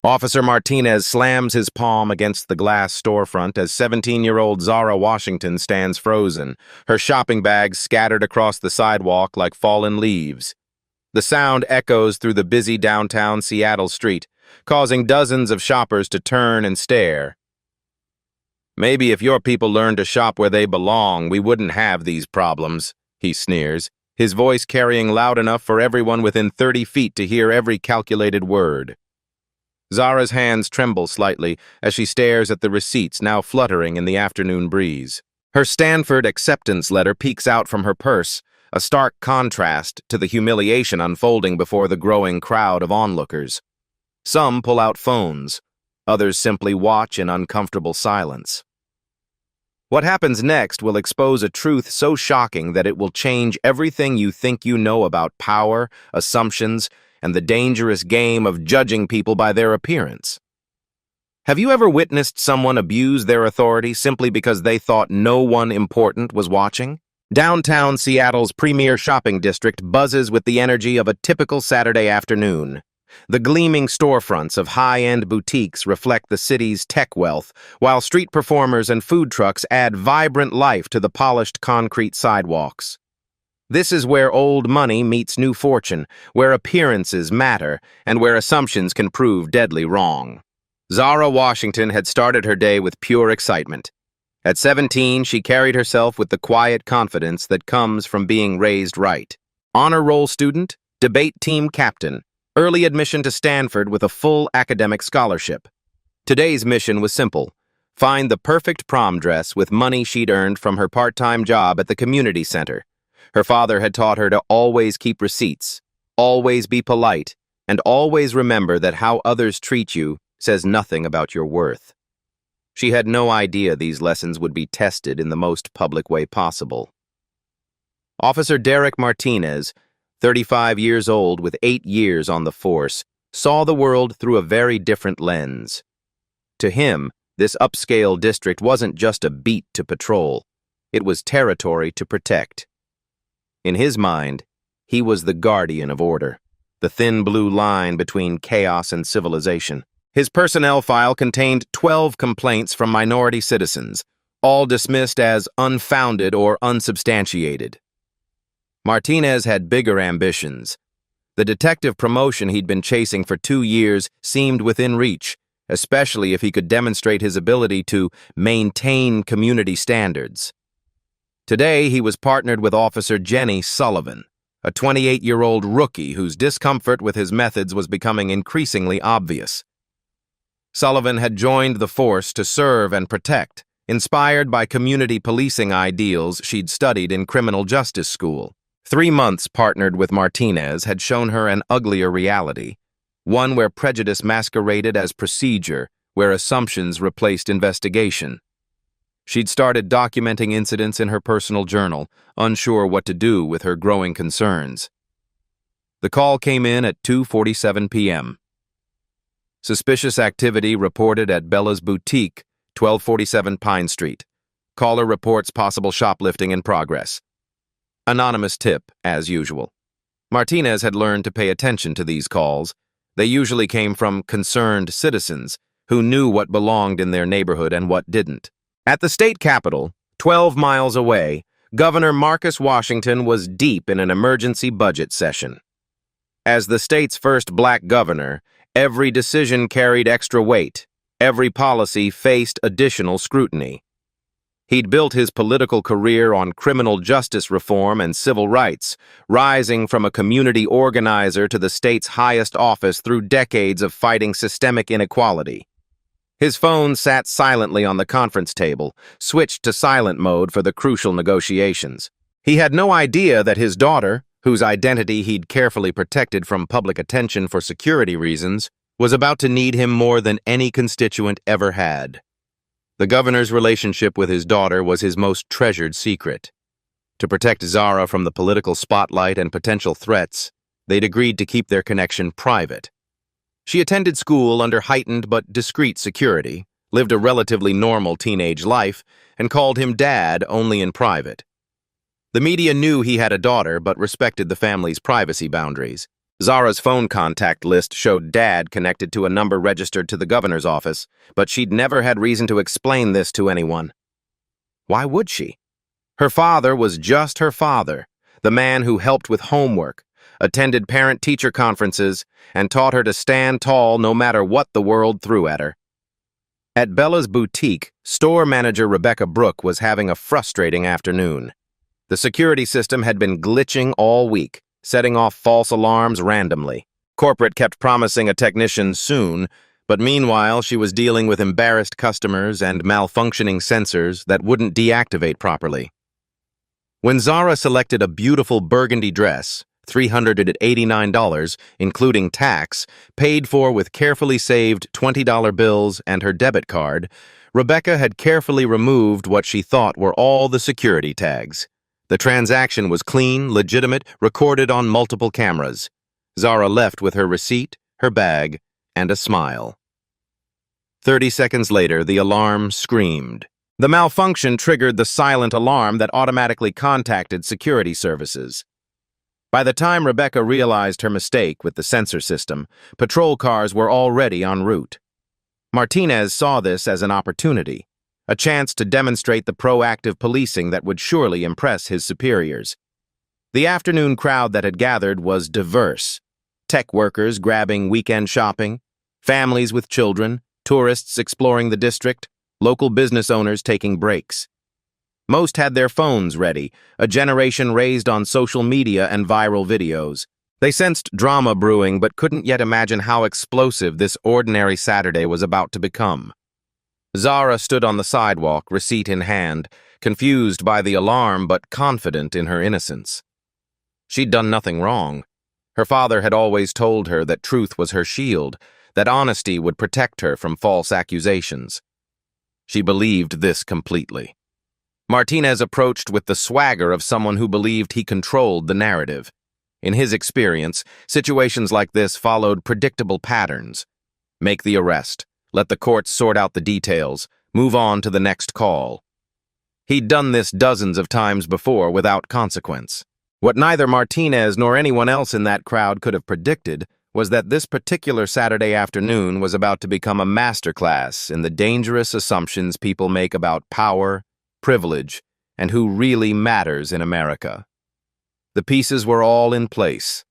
Officer Martinez slams his palm against the glass storefront as 17-year-old Zara Washington stands frozen, her shopping bags scattered across the sidewalk like fallen leaves. The sound echoes through the busy downtown Seattle street, causing dozens of shoppers to turn and stare. "Maybe if your people learned to shop where they belong, we wouldn't have these problems," he sneers, his voice carrying loud enough for everyone within 30 feet to hear every calculated word. Zara's hands tremble slightly as she stares at the receipts now fluttering in the afternoon breeze. Her Stanford acceptance letter peeks out from her purse, a stark contrast to the humiliation unfolding before the growing crowd of onlookers. Some pull out phones, others simply watch in uncomfortable silence. What happens next will expose a truth so shocking that it will change everything you think you know about power, assumptions, and the dangerous game of judging people by their appearance. Have you ever witnessed someone abuse their authority simply because they thought no one important was watching? Downtown Seattle's premier shopping district buzzes with the energy of a typical Saturday afternoon. The gleaming storefronts of high-end boutiques reflect the city's tech wealth, while street performers and food trucks add vibrant life to the polished concrete sidewalks. This is where old money meets new fortune, where appearances matter, and where assumptions can prove deadly wrong. Zara Washington had started her day with pure excitement. At 17, she carried herself with the quiet confidence that comes from being raised right. Honor roll student, debate team captain, early admission to Stanford with a full academic scholarship. Today's mission was simple: find the perfect prom dress with money she'd earned from her part-time job at the community center. Her father had taught her to always keep receipts, always be polite, and always remember that how others treat you says nothing about your worth. She had no idea these lessons would be tested in the most public way possible. Officer Derek Martinez, 35 years old with 8 years on the force, saw the world through a very different lens. To him, this upscale district wasn't just a beat to patrol. It was territory to protect. In his mind, he was the guardian of order, the thin blue line between chaos and civilization. His personnel file contained 12 complaints from minority citizens, all dismissed as unfounded or unsubstantiated. Martinez had bigger ambitions. The detective promotion he'd been chasing for 2 years seemed within reach, especially if he could demonstrate his ability to maintain community standards. Today, he was partnered with Officer Jenny Sullivan, a 28-year-old rookie whose discomfort with his methods was becoming increasingly obvious. Sullivan had joined the force to serve and protect, inspired by community policing ideals she'd studied in criminal justice school. 3 months partnered with Martinez had shown her an uglier reality, one where prejudice masqueraded as procedure, where assumptions replaced investigation. She'd started documenting incidents in her personal journal, unsure what to do with her growing concerns. The call came in at 2:47 p.m. Suspicious activity reported at Bella's Boutique, 1247 Pine Street. Caller reports possible shoplifting in progress. Anonymous tip, as usual. Martinez had learned to pay attention to these calls. They usually came from concerned citizens who knew what belonged in their neighborhood and what didn't. At the state capitol, 12 miles away, Governor Marcus Washington was deep in an emergency budget session. As the state's first black governor, every decision carried extra weight. Every policy faced additional scrutiny. He'd built his political career on criminal justice reform and civil rights, rising from a community organizer to the state's highest office through decades of fighting systemic inequality. His phone sat silently on the conference table, switched to silent mode for the crucial negotiations. He had no idea that his daughter, whose identity he'd carefully protected from public attention for security reasons, was about to need him more than any constituent ever had. The governor's relationship with his daughter was his most treasured secret. To protect Zara from the political spotlight and potential threats, they'd agreed to keep their connection private. She attended school under heightened but discreet security, lived a relatively normal teenage life, and called him Dad only in private. The media knew he had a daughter but respected the family's privacy boundaries. Zara's phone contact list showed Dad connected to a number registered to the governor's office, but she'd never had reason to explain this to anyone. Why would she? Her father was just her father, the man who helped with homework, attended parent-teacher conferences, and taught her to stand tall no matter what the world threw at her. At Bella's boutique, store manager Rebecca Brooke was having a frustrating afternoon. The security system had been glitching all week, setting off false alarms randomly. Corporate kept promising a technician soon, but meanwhile she was dealing with embarrassed customers and malfunctioning sensors that wouldn't deactivate properly. When Zara selected a beautiful burgundy dress, $389, including tax, paid for with carefully saved $20 bills and her debit card, Rebecca had carefully removed what she thought were all the security tags. The transaction was clean, legitimate, recorded on multiple cameras. Zara left with her receipt, her bag, and a smile. 30 seconds later, the alarm screamed. The malfunction triggered the silent alarm that automatically contacted security services. By the time Rebecca realized her mistake with the sensor system, patrol cars were already en route. Martinez saw this as an opportunity, a chance to demonstrate the proactive policing that would surely impress his superiors. The afternoon crowd that had gathered was diverse. Tech workers grabbing weekend shopping, families with children, tourists exploring the district, local business owners taking breaks. Most had their phones ready, a generation raised on social media and viral videos. They sensed drama brewing but couldn't yet imagine how explosive this ordinary Saturday was about to become. Zara stood on the sidewalk, receipt in hand, confused by the alarm but confident in her innocence. She'd done nothing wrong. Her father had always told her that truth was her shield, that honesty would protect her from false accusations. She believed this completely. Martinez approached with the swagger of someone who believed he controlled the narrative. In his experience, situations like this followed predictable patterns. Make the arrest. Let the courts sort out the details. Move on to the next call. He'd done this dozens of times before without consequence. What neither Martinez nor anyone else in that crowd could have predicted was that this particular Saturday afternoon was about to become a masterclass in the dangerous assumptions people make about power, privilege, and who really matters in America. The pieces were all in place.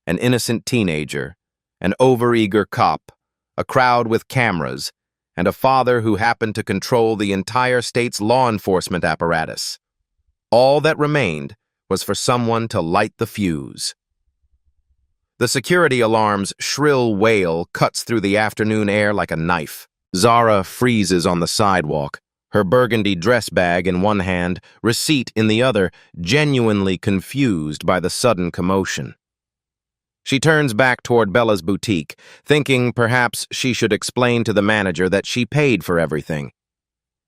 An innocent teenager, an overeager cop, a crowd with cameras, and a father who happened to control the entire state's law enforcement apparatus. All that remained was for someone to light the fuse. The security alarm's shrill wail cuts through the afternoon air like a knife. Zara freezes on the sidewalk, her burgundy dress bag in one hand, receipt in the other, genuinely confused by the sudden commotion. She turns back toward Bella's boutique, thinking perhaps she should explain to the manager that she paid for everything.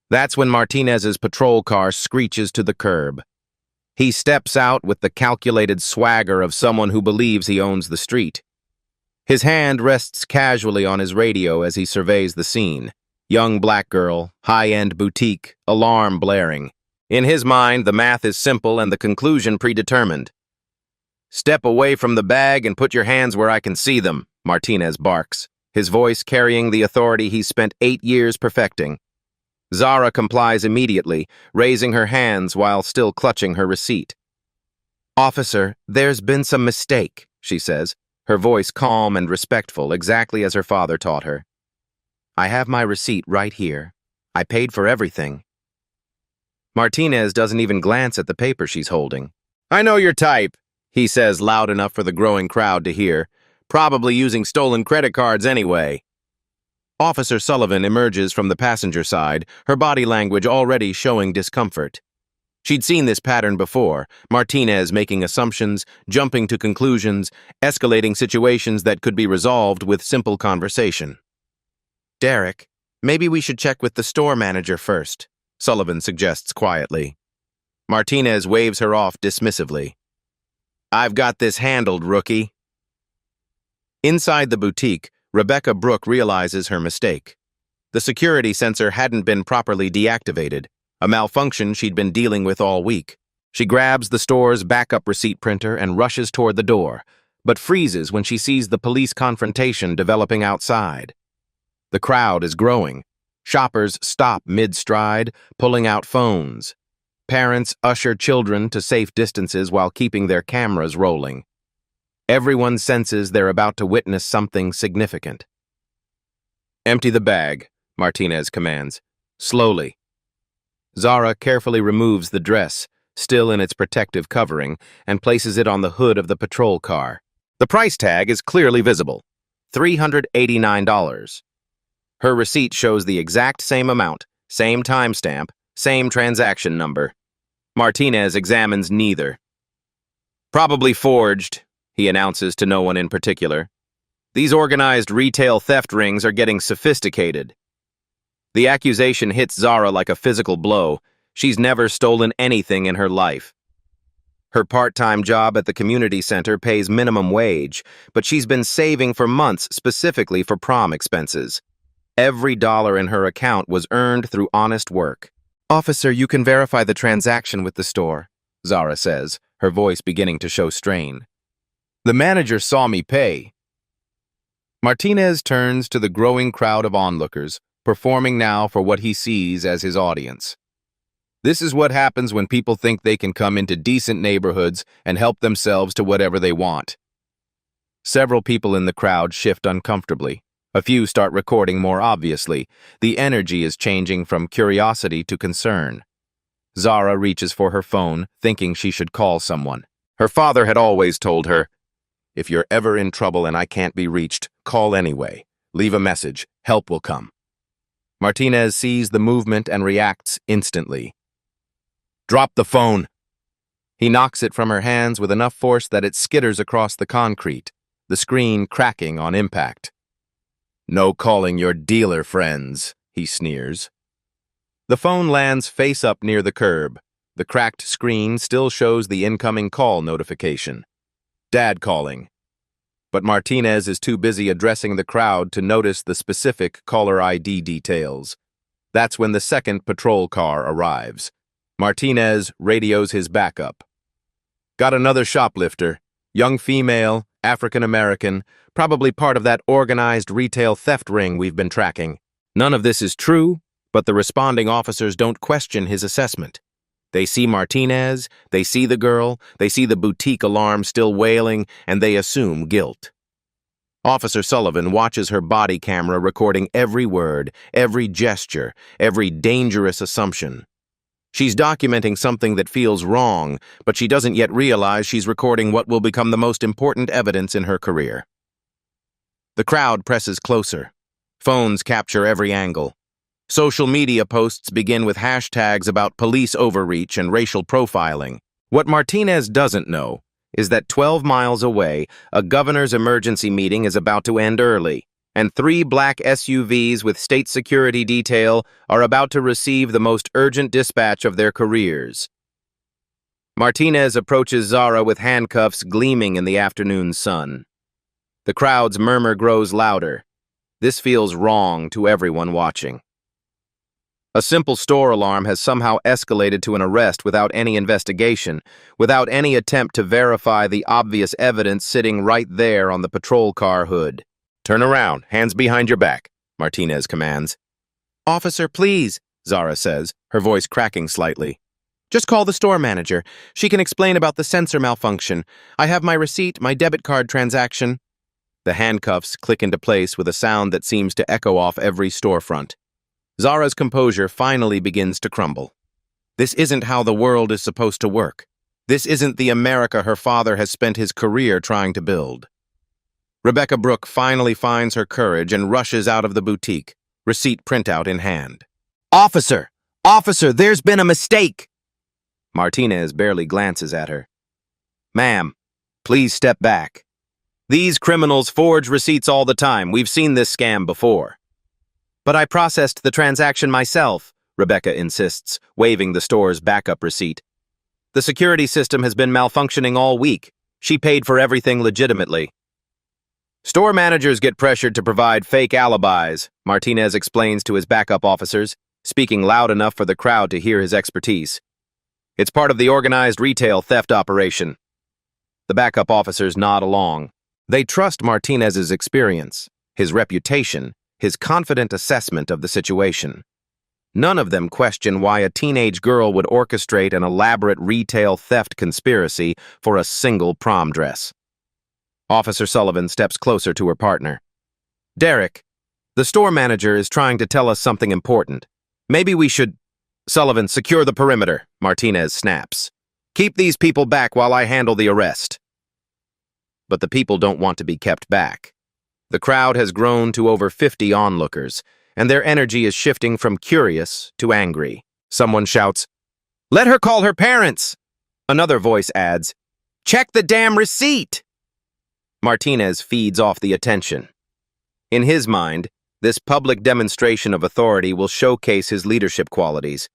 That's when Martinez's patrol car screeches to the curb. He steps out with the calculated swagger of someone who believes he owns the street. His hand rests casually on his radio as he surveys the scene. Young black girl, high-end boutique, alarm blaring. In his mind, the math is simple and the conclusion predetermined. "Step away from the bag and put your hands where I can see them," Martinez barks, his voice carrying the authority he spent 8 years perfecting. Zara complies immediately, raising her hands while still clutching her receipt. "Officer, there's been some mistake," she says, her voice calm and respectful, exactly as her father taught her. "I have my receipt right here. I paid for everything." Martinez doesn't even glance at the paper she's holding. "I know your type," he says loud enough for the growing crowd to hear, "probably using stolen credit cards anyway." Officer Sullivan emerges from the passenger side, her body language already showing discomfort. She'd seen this pattern before, Martinez making assumptions, jumping to conclusions, escalating situations that could be resolved with simple conversation. "Derek, maybe we should check with the store manager first," Sullivan suggests quietly. Martinez waves her off dismissively. "I've got this handled, rookie." Inside the boutique, Rebecca Brooke realizes her mistake. The security sensor hadn't been properly deactivated, a malfunction she'd been dealing with all week. She grabs the store's backup receipt printer and rushes toward the door, but freezes when she sees the police confrontation developing outside. The crowd is growing. Shoppers stop mid-stride, pulling out phones. Parents usher children to safe distances while keeping their cameras rolling. Everyone senses they're about to witness something significant. "Empty the bag," Martinez commands. "Slowly." Zara carefully removes the dress, still in its protective covering, and places it on the hood of the patrol car. The price tag is clearly visible, $389. Her receipt shows the exact same amount, same timestamp, same transaction number. Martinez examines neither. "Probably forged," he announces to no one in particular. "These organized retail theft rings are getting sophisticated." The accusation hits Zara like a physical blow. She's never stolen anything in her life. Her part-time job at the community center pays minimum wage, but she's been saving for months specifically for prom expenses. Every dollar in her account was earned through honest work. "Officer, you can verify the transaction with the store," Zara says, her voice beginning to show strain. "The manager saw me pay." Martinez turns to the growing crowd of onlookers, performing now for what he sees as his audience. This is what happens when people think they can come into decent neighborhoods and help themselves to whatever they want. Several people in the crowd shift uncomfortably. A few start recording more obviously. The energy is changing from curiosity to concern. Zara reaches for her phone, thinking she should call someone. Her father had always told her, "If you're ever in trouble and I can't be reached, call anyway. Leave a message. Help will come." Martinez sees the movement and reacts instantly. "Drop the phone." He knocks it from her hands with enough force that it skitters across the concrete, the screen cracking on impact. "No calling your dealer friends," he sneers. The phone lands face up near the curb. The cracked screen still shows the incoming call notification. Dad calling. But Martinez is too busy addressing the crowd to notice the specific caller ID details. That's when the second patrol car arrives. Martinez radios his backup. "Got another shoplifter. Young female, African-American, probably part of that organized retail theft ring we've been tracking." None of this is true, but the responding officers don't question his assessment. They see Martinez, they see the girl, they see the boutique alarm still wailing, and they assume guilt. Officer Sullivan watches her body camera recording every word, every gesture, every dangerous assumption. She's documenting something that feels wrong, but she doesn't yet realize she's recording what will become the most important evidence in her career. The crowd presses closer. Phones capture every angle. Social media posts begin with hashtags about police overreach and racial profiling. What Martinez doesn't know is that 12 miles away, a governor's emergency meeting is about to end early, and 3 black SUVs with state security detail are about to receive the most urgent dispatch of their careers. Martinez approaches Zara with handcuffs gleaming in the afternoon sun. The crowd's murmur grows louder. This feels wrong to everyone watching. A simple store alarm has somehow escalated to an arrest without any investigation, without any attempt to verify the obvious evidence sitting right there on the patrol car hood. "Turn around, hands behind your back," Martinez commands. "Officer, please," Zara says, her voice cracking slightly. "Just call the store manager. She can explain about the sensor malfunction. I have my receipt, my debit card transaction." The handcuffs click into place with a sound that seems to echo off every storefront. Zara's composure finally begins to crumble. This isn't how the world is supposed to work. This isn't the America her father has spent his career trying to build. Rebecca Brooke finally finds her courage and rushes out of the boutique, receipt printout in hand. "Officer! Officer, there's been a mistake!" Martinez barely glances at her. "Ma'am, please step back. These criminals forge receipts all the time. We've seen this scam before." "But I processed the transaction myself," Rebecca insists, waving the store's backup receipt. "The security system has been malfunctioning all week. She paid for everything legitimately." "Store managers get pressured to provide fake alibis," Martinez explains to his backup officers, speaking loud enough for the crowd to hear his expertise. "It's part of the organized retail theft operation." The backup officers nod along, They trust Martinez's experience, his reputation, his confident assessment of the situation. None of them question why a teenage girl would orchestrate an elaborate retail theft conspiracy for a single prom dress. Officer Sullivan steps closer to her partner. "Derek, the store manager is trying to tell us something important. Maybe we should—" "Sullivan, secure the perimeter," Martinez snaps. "Keep these people back while I handle the arrest." But the people don't want to be kept back. The crowd has grown to over 50 onlookers, and their energy is shifting from curious to angry. Someone shouts, "Let her call her parents!" Another voice adds, "Check the damn receipt!" Martinez feeds off the attention. In his mind, this public demonstration of authority will showcase his leadership qualities.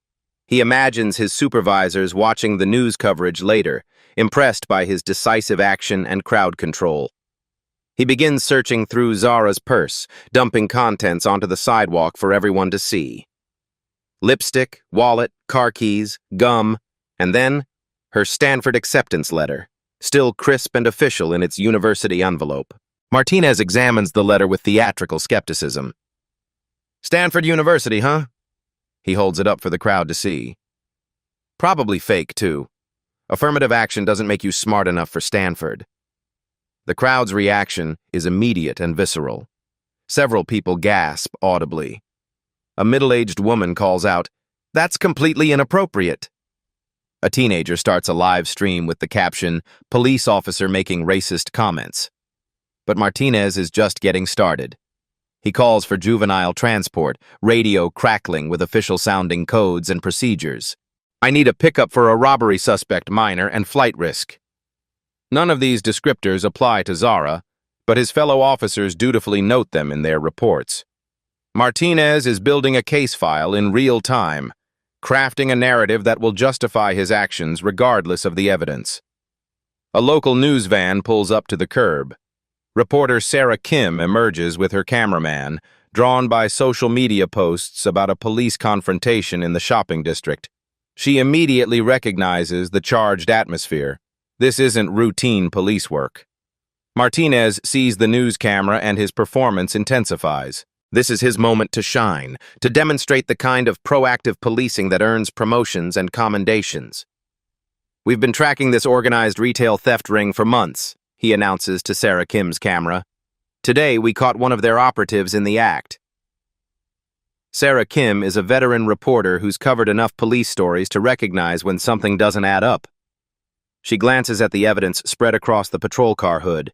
He imagines his supervisors watching the news coverage later, impressed by his decisive action and crowd control. He begins searching through Zara's purse, dumping contents onto the sidewalk for everyone to see. Lipstick, wallet, car keys, gum, and then her Stanford acceptance letter, still crisp and official in its university envelope. Martinez examines the letter with theatrical skepticism. "Stanford University, huh?" He holds it up for the crowd to see. Probably fake, too. Affirmative action doesn't make you smart enough for Stanford. The crowd's reaction is immediate and visceral. Several people gasp audibly. A middle-aged woman calls out, "That's completely inappropriate." A teenager starts a live stream with the caption, "Police officer making racist comments." But Martinez is just getting started. He calls for juvenile transport, radio crackling with official-sounding codes and procedures. "I need a pickup for a robbery suspect minor and flight risk." None of these descriptors apply to Zara, but his fellow officers dutifully note them in their reports. Martinez is building a case file in real time, crafting a narrative that will justify his actions regardless of the evidence. A local news van pulls up to the curb. Reporter Sarah Kim emerges with her cameraman, drawn by social media posts about a police confrontation in the shopping district. She immediately recognizes the charged atmosphere. This isn't routine police work. Martinez sees the news camera and his performance intensifies. This is his moment to shine, to demonstrate the kind of proactive policing that earns promotions and commendations. "We've been tracking this organized retail theft ring for months," he announces to Sarah Kim's camera. "Today, we caught one of their operatives in the act." Sarah Kim is a veteran reporter who's covered enough police stories to recognize when something doesn't add up. She glances at the evidence spread across the patrol car hood.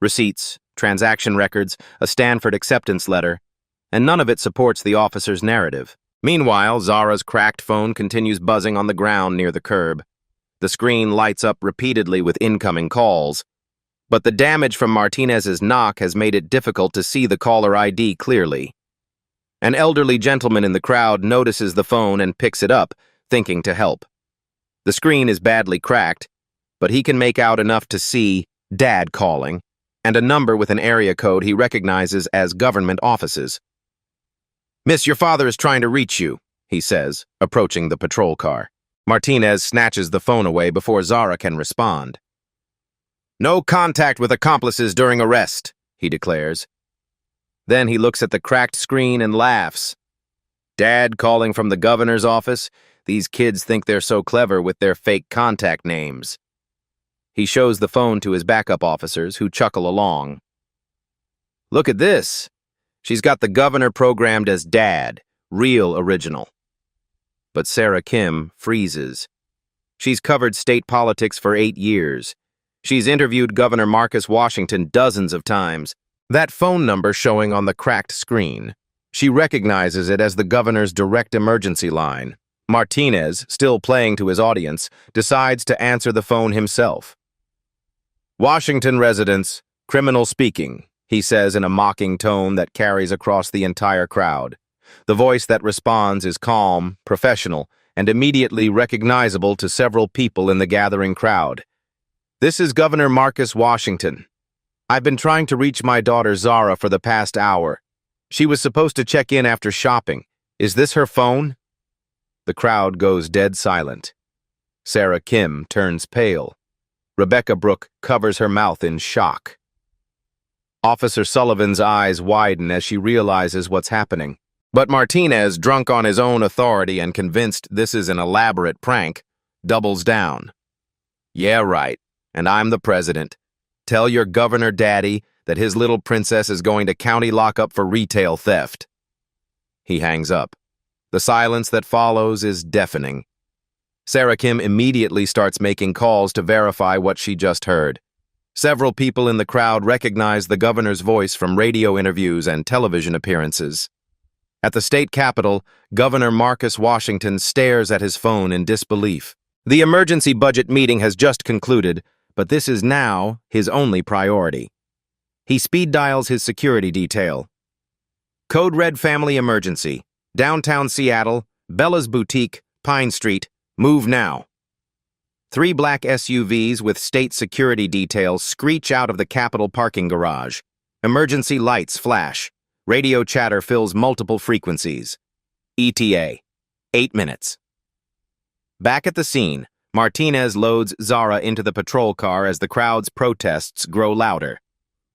Receipts, transaction records, a Stanford acceptance letter, and none of it supports the officer's narrative. Meanwhile, Zara's cracked phone continues buzzing on the ground near the curb. The screen lights up repeatedly with incoming calls, but the damage from Martinez's knock has made it difficult to see the caller ID clearly. An elderly gentleman in the crowd notices the phone and picks it up, thinking to help. The screen is badly cracked, but he can make out enough to see "Dad" calling, and a number with an area code he recognizes as government offices. "Miss, your father is trying to reach you," he says, approaching the patrol car. Martinez snatches the phone away before Zara can respond. "No contact with accomplices during arrest," he declares. Then he looks at the cracked screen and laughs. "Dad calling from the governor's office? These kids think they're so clever with their fake contact names." He shows the phone to his backup officers, who chuckle along. "Look at this. She's got the governor programmed as Dad. Real original." But Sarah Kim freezes. She's covered state politics for 8 years. She's interviewed Governor Marcus Washington dozens of times. That phone number showing on the cracked screen, she recognizes it as the governor's direct emergency line. Martinez, still playing to his audience, decides to answer the phone himself. "Washington residents, criminal speaking," he says in a mocking tone that carries across the entire crowd. The voice that responds is calm, professional, and immediately recognizable to several people in the gathering crowd. "This is Governor Marcus Washington. I've been trying to reach my daughter Zara for the past hour. She was supposed to check in after shopping. Is this her phone?" The crowd goes dead silent. Sarah Kim turns pale. Rebecca Brooke covers her mouth in shock. Officer Sullivan's eyes widen as she realizes what's happening. But Martinez, drunk on his own authority and convinced this is an elaborate prank, doubles down. Yeah, right. And I'm the president. Tell your governor daddy that his little princess is going to county lockup for retail theft. He hangs up. The silence that follows is deafening. Sarah Kim immediately starts making calls to verify what she just heard. Several people in the crowd recognize the governor's voice from radio interviews and television appearances. At the state capitol, Governor Marcus Washington stares at his phone in disbelief. The emergency budget meeting has just concluded, but this is now his only priority. He speed dials his security detail. Code Red Family Emergency. Downtown Seattle, Bella's Boutique, Pine Street. Move now. 3 black SUVs with state security details screech out of the Capitol parking garage. Emergency lights flash. Radio chatter fills multiple frequencies. ETA. 8 minutes. Back at the scene, Martinez loads Zara into the patrol car as the crowd's protests grow louder.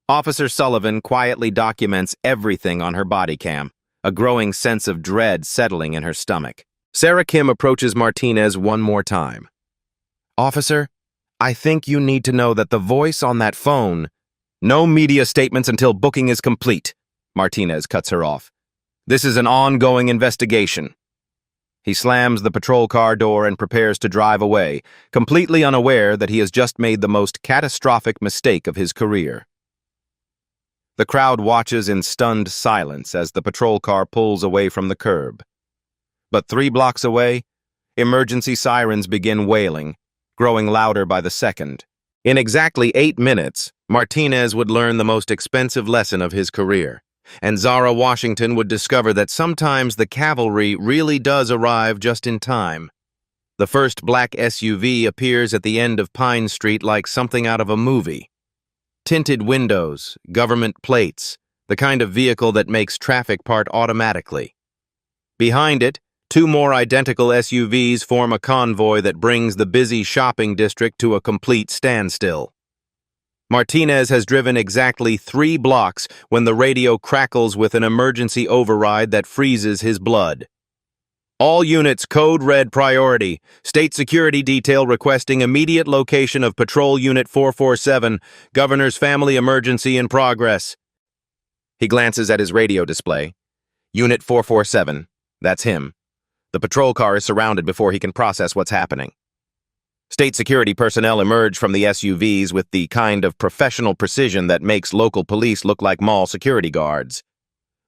Officer Sullivan quietly documents everything on her body cam, a growing sense of dread settling in her stomach. Sarah Kim approaches Martinez one more time. Officer, I think you need to know that the voice on that phone... No media statements until booking is complete, Martinez cuts her off. This is an ongoing investigation. He slams the patrol car door and prepares to drive away, completely unaware that he has just made the most catastrophic mistake of his career. The crowd watches in stunned silence as the patrol car pulls away from the curb. But 3 blocks away, emergency sirens begin wailing, growing louder by the second. In exactly 8 minutes, Martinez would learn the most expensive lesson of his career, and Zara Washington would discover that sometimes the cavalry really does arrive just in time. The first black SUV appears at the end of Pine Street like something out of a movie. Tinted windows, government plates, the kind of vehicle that makes traffic part automatically. Behind it, 2 more identical SUVs form a convoy that brings the busy shopping district to a complete standstill. Martinez has driven exactly 3 blocks when the radio crackles with an emergency override that freezes his blood. All units, code red priority. State security detail requesting immediate location of Patrol Unit 447. Governor's family emergency in progress. He glances at his radio display. Unit 447. That's him. The patrol car is surrounded before he can process what's happening. State security personnel emerge from the SUVs with the kind of professional precision that makes local police look like mall security guards.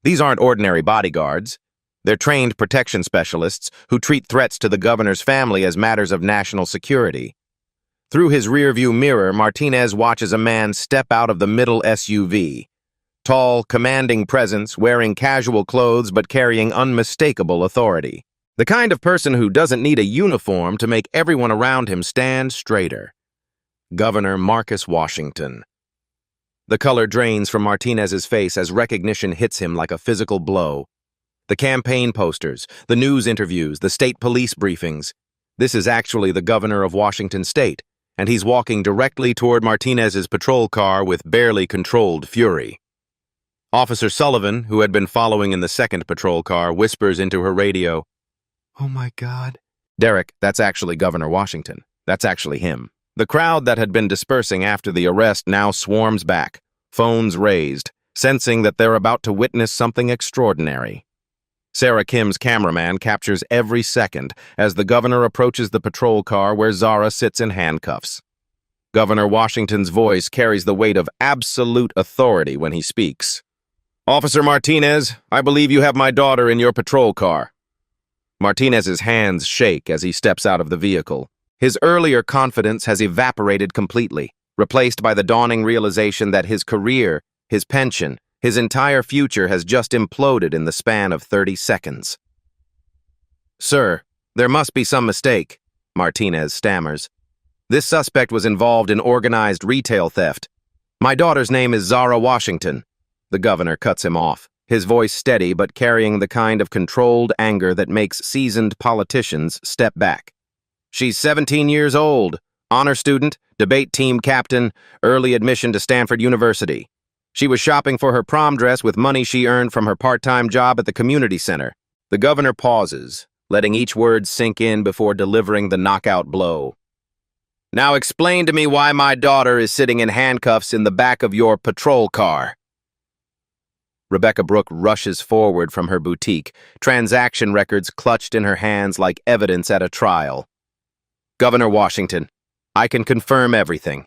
These aren't ordinary bodyguards. They're trained protection specialists who treat threats to the governor's family as matters of national security. Through his rearview mirror, Martinez watches a man step out of the middle SUV. Tall, commanding presence, wearing casual clothes but carrying unmistakable authority. The kind of person who doesn't need a uniform to make everyone around him stand straighter. Governor Marcus Washington. The color drains from Martinez's face as recognition hits him like a physical blow. The campaign posters, the news interviews, the state police briefings. This is actually the governor of Washington State, and he's walking directly toward Martinez's patrol car with barely controlled fury. Officer Sullivan, who had been following in the second patrol car, whispers into her radio, "Oh my God." "Derek, that's actually Governor Washington. That's actually him." The crowd that had been dispersing after the arrest now swarms back, phones raised, sensing that they're about to witness something extraordinary. Sarah Kim's cameraman captures every second as the governor approaches the patrol car where Zara sits in handcuffs. Governor Washington's voice carries the weight of absolute authority when he speaks. "Officer Martinez, I believe you have my daughter in your patrol car." Martinez's hands shake as he steps out of the vehicle. His earlier confidence has evaporated completely, replaced by the dawning realization that his career, his pension, his entire future has just imploded in the span of 30 seconds. "Sir, there must be some mistake," Martinez stammers. "This suspect was involved in organized retail theft. My daughter's name is Zara Washington." The governor cuts him off, his voice steady but carrying the kind of controlled anger that makes seasoned politicians step back. "She's 17 years old, honor student, debate team captain, early admission to Stanford University. She was shopping for her prom dress with money she earned from her part-time job at the community center. The governor pauses, letting each word sink in before delivering the knockout blow. Now explain to me why my daughter is sitting in handcuffs in the back of your patrol car. Rebecca Brooke rushes forward from her boutique, transaction records clutched in her hands like evidence at a trial. Governor Washington, I can confirm everything.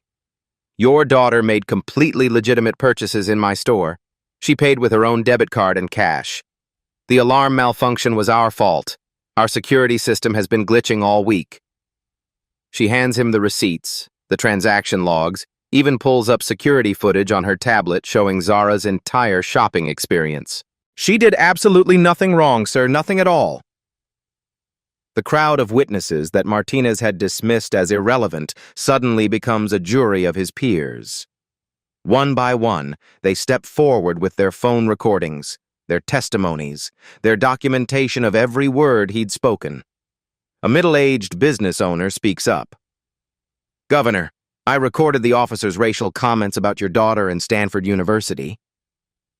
Your daughter made completely legitimate purchases in my store. She paid with her own debit card and cash. The alarm malfunction was our fault. Our security system has been glitching all week. She hands him the receipts, the transaction logs, even pulls up security footage on her tablet showing Zara's entire shopping experience. She did absolutely nothing wrong, sir, nothing at all. The crowd of witnesses that Martinez had dismissed as irrelevant suddenly becomes a jury of his peers. One by one, they step forward with their phone recordings, their testimonies, their documentation of every word he'd spoken. A middle-aged business owner speaks up. Governor, I recorded the officer's racial comments about your daughter in Stanford University.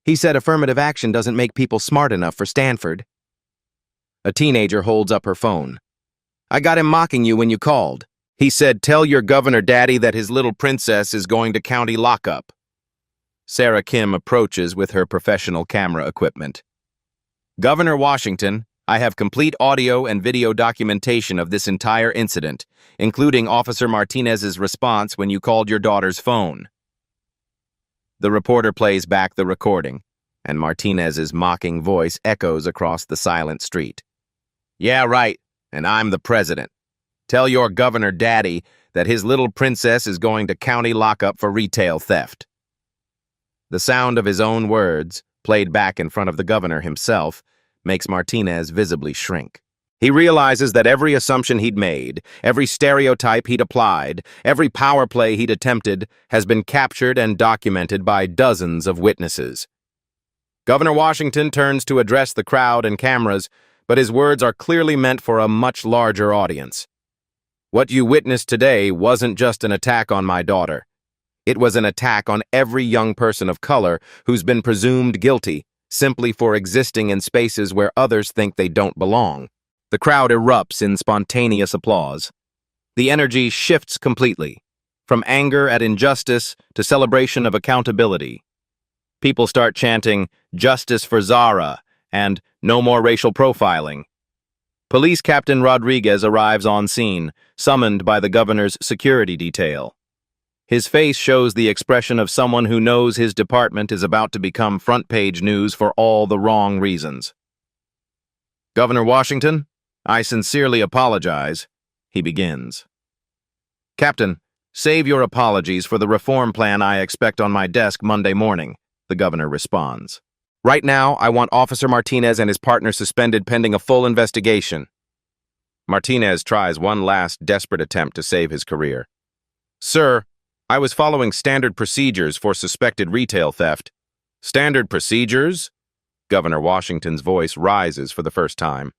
He said affirmative action doesn't make people smart enough for Stanford. A teenager holds up her phone. I got him mocking you when you called. He said, tell your governor daddy that his little princess is going to county lockup. Sarah Kim approaches with her professional camera equipment. Governor Washington, I have complete audio and video documentation of this entire incident, including Officer Martinez's response when you called your daughter's phone. The reporter plays back the recording, and Martinez's mocking voice echoes across the silent street. Yeah, right, and I'm the president. Tell your governor daddy that his little princess is going to county lockup for retail theft. The sound of his own words, played back in front of the governor himself, makes Martinez visibly shrink. He realizes that every assumption he'd made, every stereotype he'd applied, every power play he'd attempted has been captured and documented by dozens of witnesses. Governor Washington turns to address the crowd and cameras, but his words are clearly meant for a much larger audience. What you witnessed today wasn't just an attack on my daughter. It was an attack on every young person of color who's been presumed guilty simply for existing in spaces where others think they don't belong. The crowd erupts in spontaneous applause. The energy shifts completely, from anger at injustice to celebration of accountability. People start chanting, "Justice for Zara," and "No more racial profiling." Police Captain Rodriguez arrives on scene, summoned by the governor's security detail. His face shows the expression of someone who knows his department is about to become front-page news for all the wrong reasons. Governor Washington, I sincerely apologize, he begins. Captain, save your apologies for the reform plan I expect on my desk Monday morning, the governor responds. Right now, I want Officer Martinez and his partner suspended pending a full investigation. Martinez tries one last desperate attempt to save his career. Sir, I was following standard procedures for suspected retail theft. Standard procedures? Governor Washington's voice rises for the first time.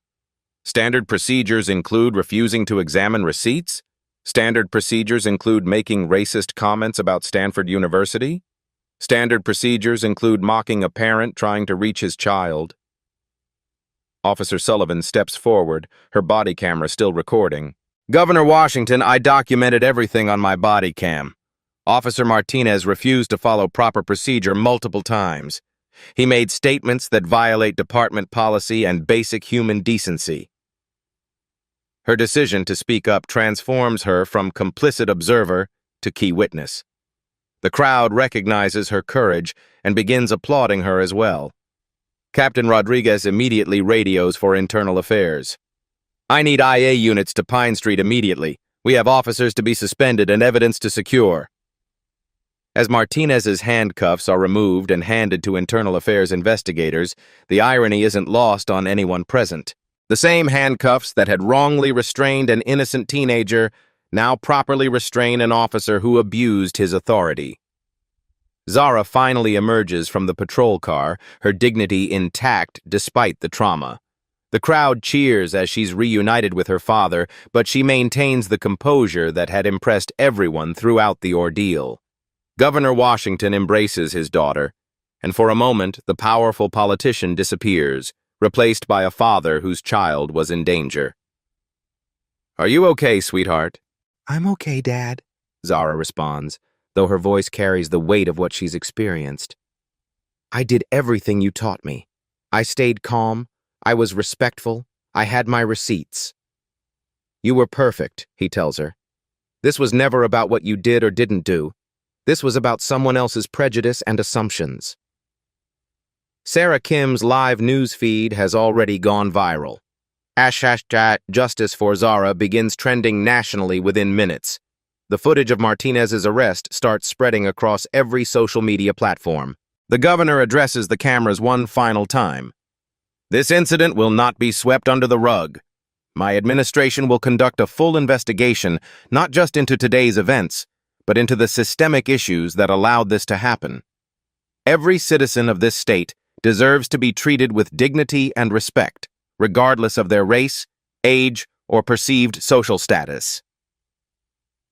Standard procedures include refusing to examine receipts? Standard procedures include making racist comments about Stanford University? Standard procedures include mocking a parent trying to reach his child. Officer Sullivan steps forward, her body camera still recording. Governor Washington, I documented everything on my body cam. Officer Martinez refused to follow proper procedure multiple times. He made statements that violate department policy and basic human decency. Her decision to speak up transforms her from complicit observer to key witness. The crowd recognizes her courage and begins applauding her as well. Captain Rodriguez immediately radios for internal affairs. I need IA units to Pine Street immediately. We have officers to be suspended and evidence to secure. As Martinez's handcuffs are removed and handed to internal affairs investigators, the irony isn't lost on anyone present. The same handcuffs that had wrongly restrained an innocent teenager now properly restrain an officer who abused his authority. Zara finally emerges from the patrol car, her dignity intact despite the trauma. The crowd cheers as she's reunited with her father, but she maintains the composure that had impressed everyone throughout the ordeal. Governor Washington embraces his daughter, and for a moment the powerful politician disappears, replaced by a father whose child was in danger. "Are you okay, sweetheart?" "I'm okay, Dad," Zara responds, though her voice carries the weight of what she's experienced. "I did everything you taught me. I stayed calm, I was respectful, I had my receipts." "You were perfect," he tells her. "This was never about what you did or didn't do. This was about someone else's prejudice and assumptions." Sarah Kim's live news feed has already gone viral. #Justice for Zara begins trending nationally within minutes. The footage of Martinez's arrest starts spreading across every social media platform. The governor addresses the cameras one final time. "This incident will not be swept under the rug. My administration will conduct a full investigation, not just into today's events, but into the systemic issues that allowed this to happen. Every citizen of this state deserves to be treated with dignity and respect, regardless of their race, age, or perceived social status."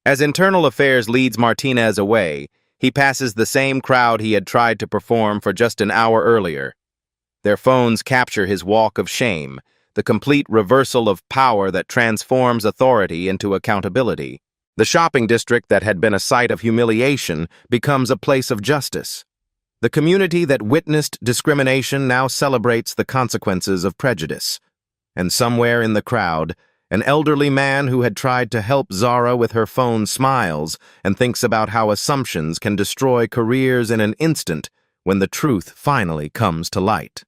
As Internal Affairs leads Martinez away, he passes the same crowd he had tried to perform for just an hour earlier. Their phones capture his walk of shame, the complete reversal of power that transforms authority into accountability. The shopping district that had been a site of humiliation becomes a place of justice. The community that witnessed discrimination now celebrates the consequences of prejudice. And somewhere in the crowd, an elderly man who had tried to help Zara with her phone smiles and thinks about how assumptions can destroy careers in an instant when the truth finally comes to light.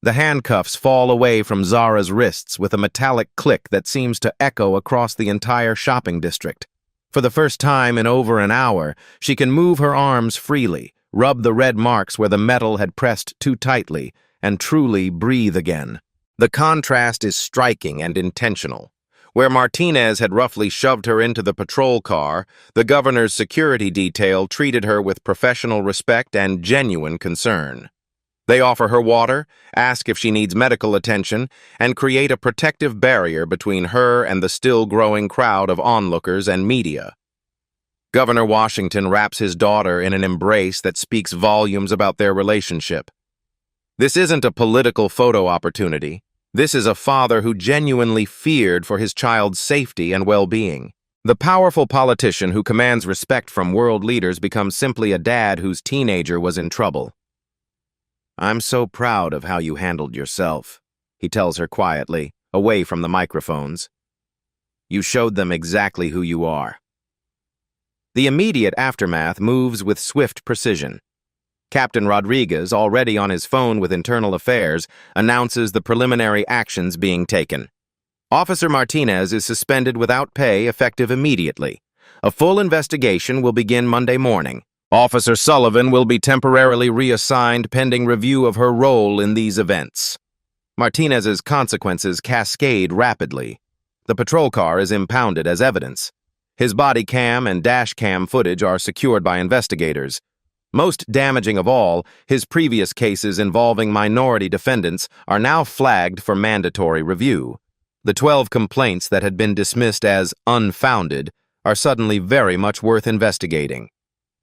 The handcuffs fall away from Zara's wrists with a metallic click that seems to echo across the entire shopping district. For the first time in over an hour, she can move her arms freely, rub the red marks where the metal had pressed too tightly, and truly breathe again. The contrast is striking and intentional. Where Martinez had roughly shoved her into the patrol car, the governor's security detail treated her with professional respect and genuine concern. They offer her water, ask if she needs medical attention, and create a protective barrier between her and the still-growing crowd of onlookers and media. Governor Washington wraps his daughter in an embrace that speaks volumes about their relationship. This isn't a political photo opportunity. This is a father who genuinely feared for his child's safety and well-being. The powerful politician who commands respect from world leaders becomes simply a dad whose teenager was in trouble. "I'm so proud of how you handled yourself," he tells her quietly, away from the microphones. "You showed them exactly who you are." The immediate aftermath moves with swift precision. Captain Rodriguez, already on his phone with Internal Affairs, announces the preliminary actions being taken. Officer Martinez is suspended without pay effective immediately. A full investigation will begin Monday morning. Officer Sullivan will be temporarily reassigned pending review of her role in these events. Martinez's consequences cascade rapidly. The patrol car is impounded as evidence. His body cam and dash cam footage are secured by investigators. Most damaging of all, his previous cases involving minority defendants are now flagged for mandatory review. The 12 complaints that had been dismissed as unfounded are suddenly very much worth investigating.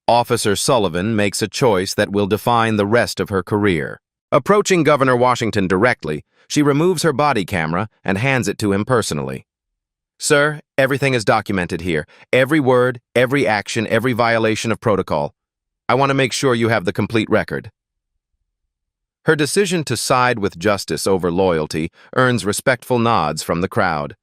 Officer Sullivan makes a choice that will define the rest of her career. Approaching Governor Washington directly, she removes her body camera and hands it to him personally. "Sir, everything is documented here. Every word, every action, every violation of protocol. I want to make sure you have the complete record." Her decision to side with justice over loyalty earns respectful nods from the crowd.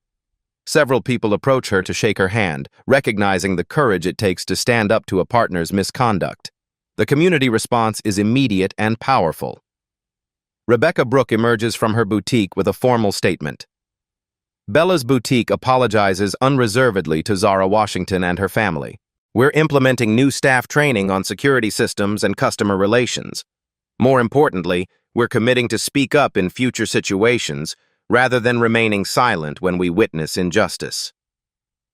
Several people approach her to shake her hand, recognizing the courage it takes to stand up to a partner's misconduct. The community response is immediate and powerful. Rebecca Brooke emerges from her boutique with a formal statement. Bella's boutique apologizes unreservedly to Zara Washington and her family. "We're implementing new staff training on security systems and customer relations. More importantly, we're committing to speak up in future situations rather than remaining silent when we witness injustice."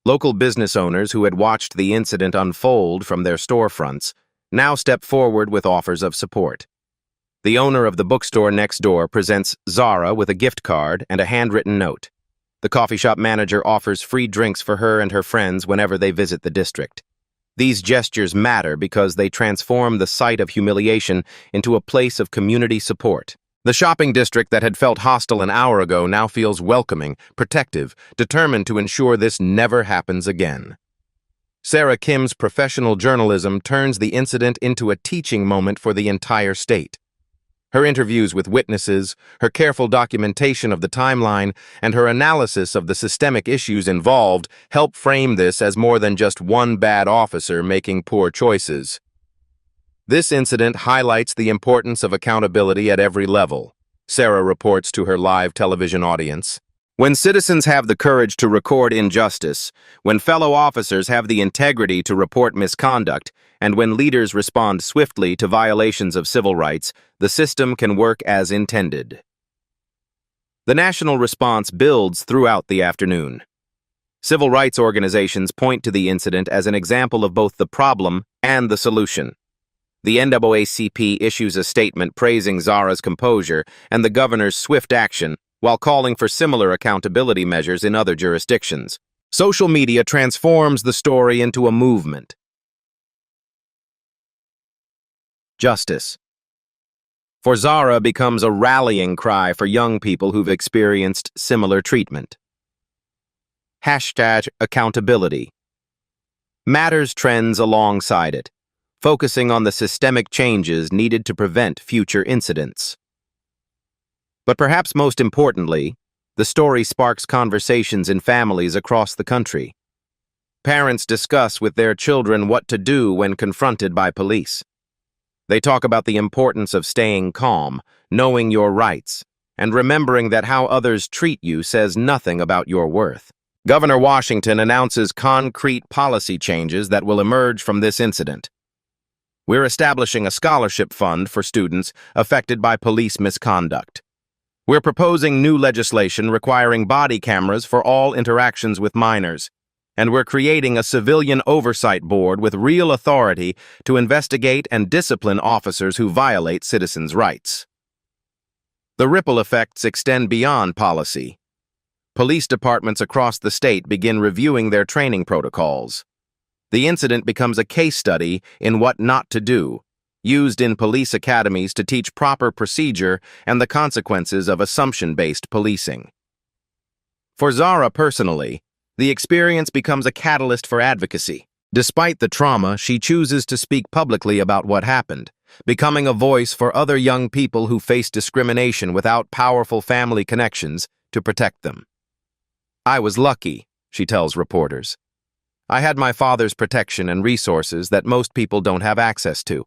Local business owners who had watched the incident unfold from their storefronts now step forward with offers of support. The owner of the bookstore next door presents Zara with a gift card and a handwritten note. The coffee shop manager offers free drinks for her and her friends whenever they visit the district. These gestures matter because they transform the site of humiliation into a place of community support. The shopping district that had felt hostile an hour ago now feels welcoming, protective, determined to ensure this never happens again. Sarah Kim's professional journalism turns the incident into a teaching moment for the entire state. Her interviews with witnesses, her careful documentation of the timeline, and her analysis of the systemic issues involved help frame this as more than just one bad officer making poor choices. This incident highlights the importance of accountability at every level, Sarah reports to her live television audience. When citizens have the courage to record injustice, when fellow officers have the integrity to report misconduct, and when leaders respond swiftly to violations of civil rights, the system can work as intended. The national response builds throughout the afternoon. Civil rights organizations point to the incident as an example of both the problem and the solution. The NAACP issues a statement praising Zara's composure and the governor's swift action, while calling for similar accountability measures in other jurisdictions. Social media transforms the story into a movement. Justice. For Zara becomes a rallying cry for young people who've experienced similar treatment. #accountability. Matters trends alongside it, focusing on the systemic changes needed to prevent future incidents. But perhaps most importantly, the story sparks conversations in families across the country. Parents discuss with their children what to do when confronted by police. They talk about the importance of staying calm, knowing your rights, and remembering that how others treat you says nothing about your worth. Governor Washington announces concrete policy changes that will emerge from this incident. We're establishing a scholarship fund for students affected by police misconduct. We're proposing new legislation requiring body cameras for all interactions with minors. And we're creating a civilian oversight board with real authority to investigate and discipline officers who violate citizens' rights. The ripple effects extend beyond policy. Police departments across the state begin reviewing their training protocols. The incident becomes a case study in what not to do, used in police academies to teach proper procedure and the consequences of assumption-based policing. For Zara personally, the experience becomes a catalyst for advocacy. Despite the trauma, she chooses to speak publicly about what happened, becoming a voice for other young people who face discrimination without powerful family connections to protect them. "I was lucky," she tells reporters. "I had my father's protection and resources that most people don't have access to.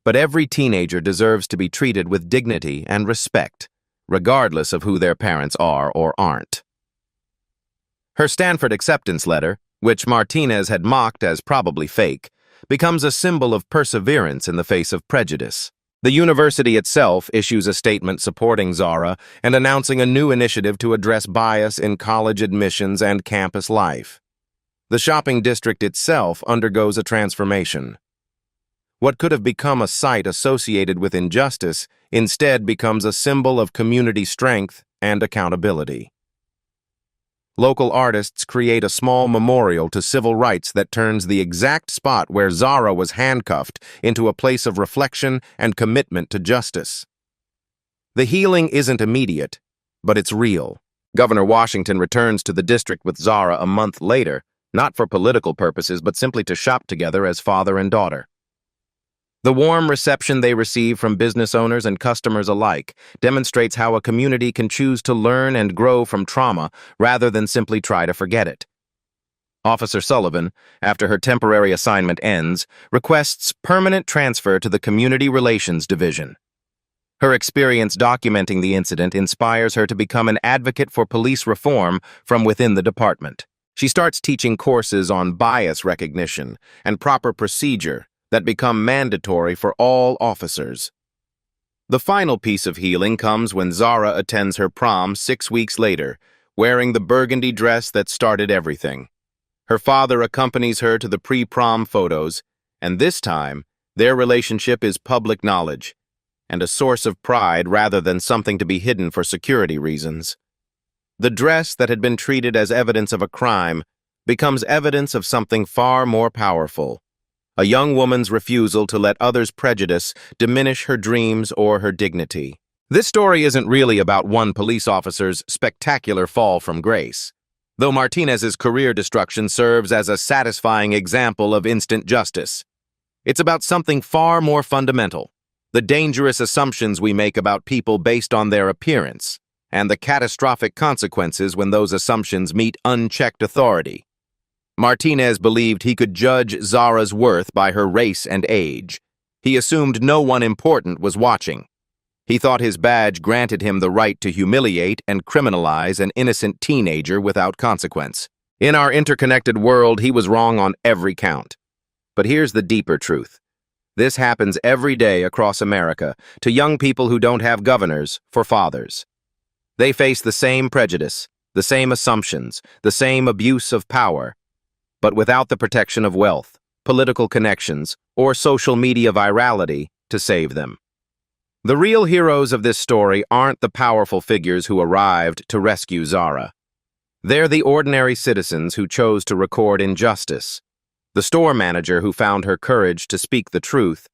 But every teenager deserves to be treated with dignity and respect, regardless of who their parents are or aren't." Her Stanford acceptance letter, which Martinez had mocked as probably fake, becomes a symbol of perseverance in the face of prejudice. The university itself issues a statement supporting Zara and announcing a new initiative to address bias in college admissions and campus life. The shopping district itself undergoes a transformation. What could have become a site associated with injustice instead becomes a symbol of community strength and accountability. Local artists create a small memorial to civil rights that turns the exact spot where Zara was handcuffed into a place of reflection and commitment to justice. The healing isn't immediate, but it's real. Governor Washington returns to the district with Zara a month later, not for political purposes, but simply to shop together as father and daughter. The warm reception they receive from business owners and customers alike demonstrates how a community can choose to learn and grow from trauma rather than simply try to forget it. Officer Sullivan, after her temporary assignment ends, requests permanent transfer to the Community Relations Division. Her experience documenting the incident inspires her to become an advocate for police reform from within the department. She starts teaching courses on bias recognition and proper procedure that become mandatory for all officers. The final piece of healing comes when Zara attends her prom 6 weeks later, wearing the burgundy dress that started everything. Her father accompanies her to the pre-prom photos, and this time, their relationship is public knowledge, and a source of pride rather than something to be hidden for security reasons. The dress that had been treated as evidence of a crime becomes evidence of something far more powerful: a young woman's refusal to let others' prejudice diminish her dreams or her dignity. This story isn't really about one police officer's spectacular fall from grace, though Martinez's career destruction serves as a satisfying example of instant justice. It's about something far more fundamental, the dangerous assumptions we make about people based on their appearance, and the catastrophic consequences when those assumptions meet unchecked authority. Martinez believed he could judge Zara's worth by her race and age. He assumed no one important was watching. He thought his badge granted him the right to humiliate and criminalize an innocent teenager without consequence. In our interconnected world, he was wrong on every count. But here's the deeper truth. This happens every day across America to young people who don't have governors for fathers. They face the same prejudice, the same assumptions, the same abuse of power, but without the protection of wealth, political connections, or social media virality to save them. The real heroes of this story aren't the powerful figures who arrived to rescue Zara. They're the ordinary citizens who chose to record injustice, the store manager who found her courage to speak the truth,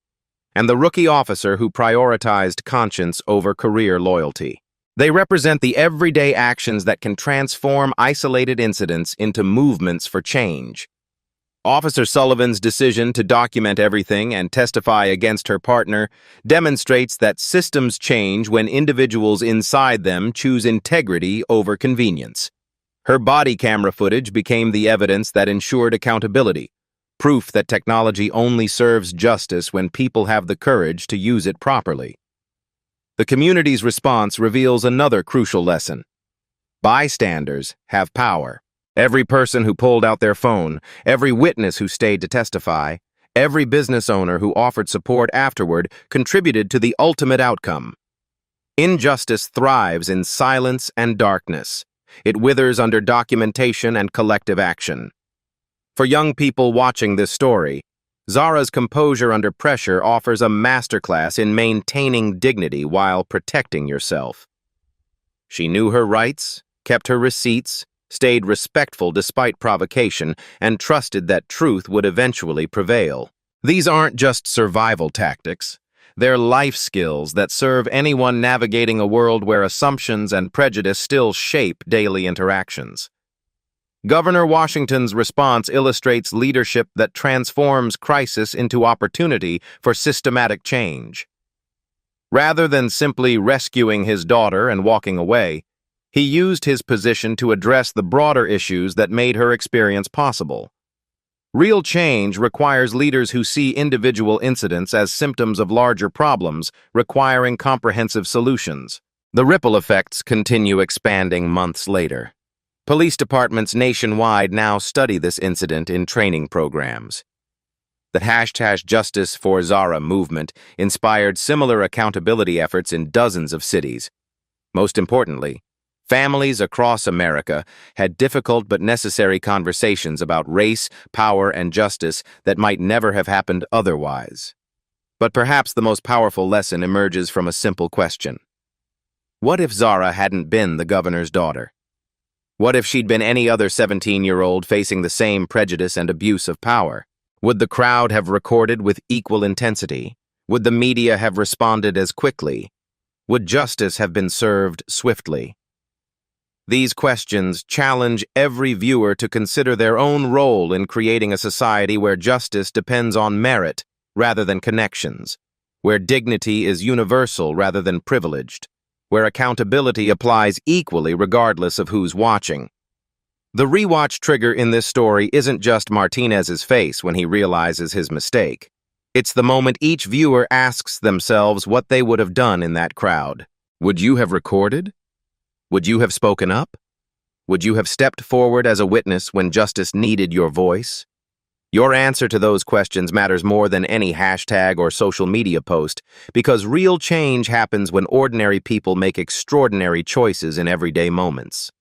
and the rookie officer who prioritized conscience over career loyalty. They represent the everyday actions that can transform isolated incidents into movements for change. Officer Sullivan's decision to document everything and testify against her partner demonstrates that systems change when individuals inside them choose integrity over convenience. Her body camera footage became the evidence that ensured accountability, proof that technology only serves justice when people have the courage to use it properly. The community's response reveals another crucial lesson. Bystanders have power. Every person who pulled out their phone, every witness who stayed to testify, every business owner who offered support afterward contributed to the ultimate outcome. Injustice thrives in silence and darkness. It withers under documentation and collective action. For young people watching this story, Zara's composure under pressure offers a masterclass in maintaining dignity while protecting yourself. She knew her rights, kept her receipts, stayed respectful despite provocation, and trusted that truth would eventually prevail. These aren't just survival tactics. They're life skills that serve anyone navigating a world where assumptions and prejudice still shape daily interactions. Governor Washington's response illustrates leadership that transforms crisis into opportunity for systematic change. Rather than simply rescuing his daughter and walking away, he used his position to address the broader issues that made her experience possible. Real change requires leaders who see individual incidents as symptoms of larger problems requiring comprehensive solutions. The ripple effects continue expanding months later. Police departments nationwide now study this incident in training programs. The #Justice for Zara movement inspired similar accountability efforts in dozens of cities. Most importantly, families across America had difficult but necessary conversations about race, power, and justice that might never have happened otherwise. But perhaps the most powerful lesson emerges from a simple question. What if Zara hadn't been the governor's daughter? What if she'd been any other 17-year-old facing the same prejudice and abuse of power? Would the crowd have recorded with equal intensity? Would the media have responded as quickly? Would justice have been served swiftly? These questions challenge every viewer to consider their own role in creating a society where justice depends on merit rather than connections, where dignity is universal rather than privileged, where accountability applies equally regardless of who's watching. The rewatch trigger in this story isn't just Martinez's face when he realizes his mistake. It's the moment each viewer asks themselves what they would have done in that crowd. Would you have recorded? Would you have spoken up? Would you have stepped forward as a witness when justice needed your voice? Your answer to those questions matters more than any hashtag or social media post, because real change happens when ordinary people make extraordinary choices in everyday moments.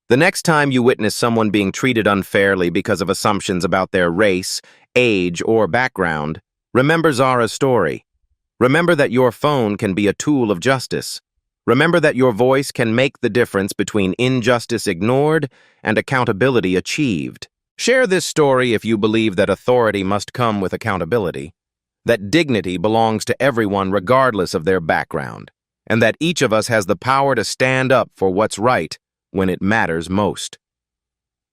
The next time you witness someone being treated unfairly because of assumptions about their race, age, or background, remember Zara's story. Remember that your phone can be a tool of justice. Remember that your voice can make the difference between injustice ignored and accountability achieved. Share this story if you believe that authority must come with accountability, that dignity belongs to everyone regardless of their background, and that each of us has the power to stand up for what's right when it matters most.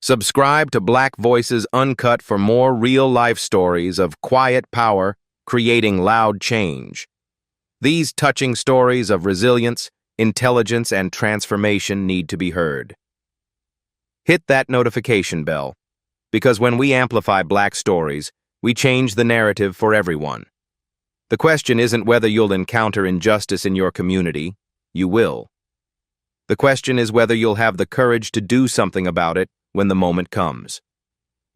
Subscribe to Black Voices Uncut for more real-life stories of quiet power creating loud change. These touching stories of resilience, intelligence, and transformation need to be heard. Hit that notification bell, because when we amplify Black stories, we change the narrative for everyone. The question isn't whether you'll encounter injustice in your community. You will. The question is whether you'll have the courage to do something about it when the moment comes.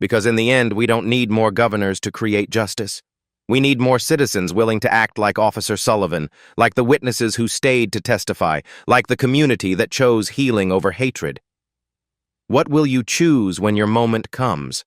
Because in the end, we don't need more governors to create justice. We need more citizens willing to act like Officer Sullivan, like the witnesses who stayed to testify, like the community that chose healing over hatred. What will you choose when your moment comes?